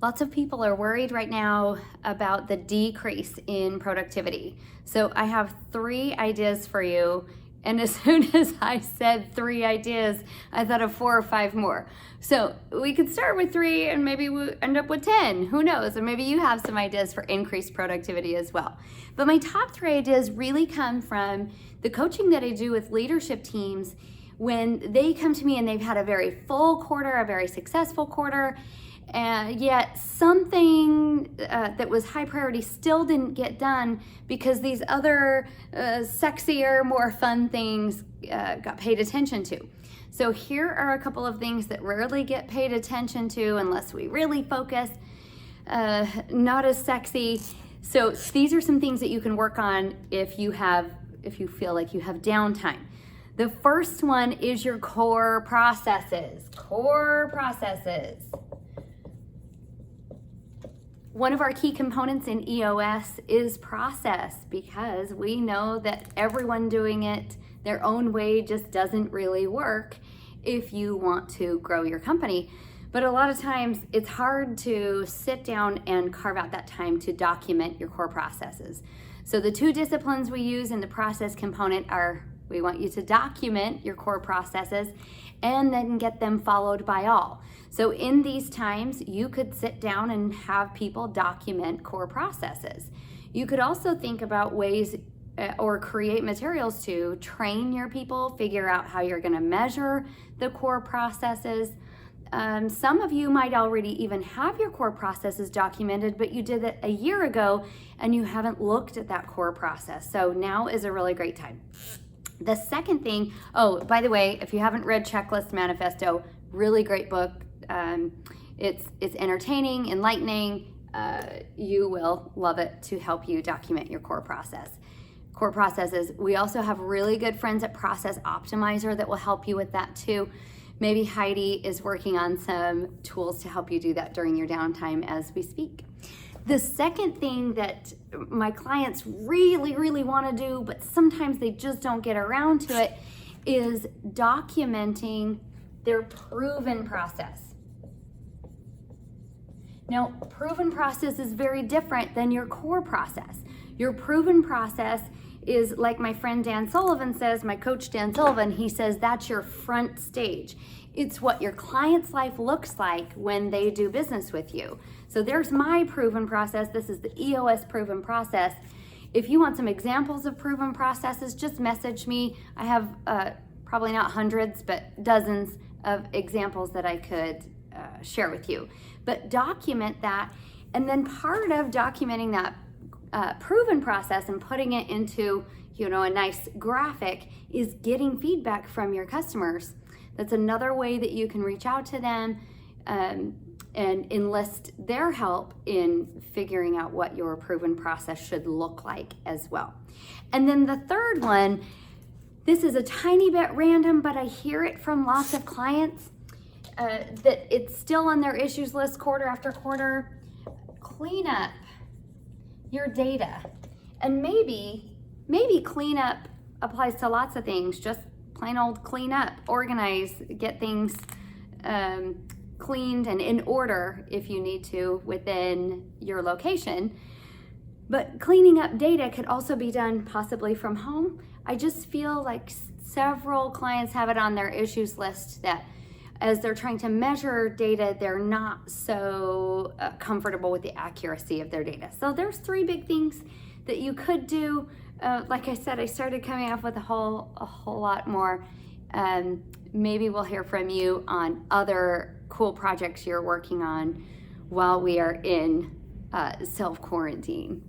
Lots of people are worried right now about the decrease in productivity. So I have 3 ideas for you. And as soon as I said 3 ideas, I thought of 4 or 5 more. So we could start with 3 and maybe we end up with 10, who knows? And maybe you have some ideas for increased productivity as well. But my top 3 ideas really come from the coaching that I do with leadership teams when they come to me and they've had a very full quarter, a very successful quarter, and yet something that was high priority still didn't get done because these other sexier, more fun things got paid attention to. So here are a couple of things that rarely get paid attention to unless we really focus, not as sexy. So these are some things that you can work on if you feel like you have downtime. The first one is your core processes. Core processes. One of our key components in EOS is process, because we know that everyone doing it their own way just doesn't really work if you want to grow your company. But a lot of times it's hard to sit down and carve out that time to document your core processes. So the 2 disciplines we use in the process component are, we want you to document your core processes and then get them followed by all. So in these times, you could sit down and have people document core processes. You could also think about ways or create materials to train your people, figure out how you're going to measure the core processes. Some of you might already even have your core processes documented, but you did it a year ago and you haven't looked at that core process. So now is a really great time. The second thing, oh, by the way, if you haven't read Checklist Manifesto, really great book. It's entertaining, enlightening. You will love it to help you document your core processes. We also have really good friends at Process Optimizer that will help you with that too. Maybe Heidi is working on some tools to help you do that during your downtime as we speak. The second thing that my clients really, really want to do, but sometimes they just don't get around to it, is documenting their proven process. Now, proven process is very different than your core process. Your proven process is, like my friend Dan Sullivan says, my coach Dan Sullivan, he says that's your front stage. It's what your client's life looks like when they do business with you. So there's my proven process. This is the EOS proven process. If you want some examples of proven processes, just message me. I have probably not hundreds, but dozens of examples that I could share with you. But document that, and then part of documenting that proven process and putting it into a nice graphic is getting feedback from your customers. That's another way that you can reach out to them and enlist their help in figuring out what your proven process should look like as well. And then the third one, this is a tiny bit random, but I hear it from lots of clients that it's still on their issues list quarter after quarter. Clean up your data. And maybe cleanup applies to lots of things. Just plain old clean up, organize, get things cleaned and in order if you need to within your location. But cleaning up data could also be done possibly from home. I just feel like several clients have it on their issues list that as they're trying to measure data, they're not so comfortable with the accuracy of their data. So there's 3 big things that you could do. Like I said, I started coming up with a whole lot more. Maybe we'll hear from you on other cool projects you're working on while we are in self-quarantine.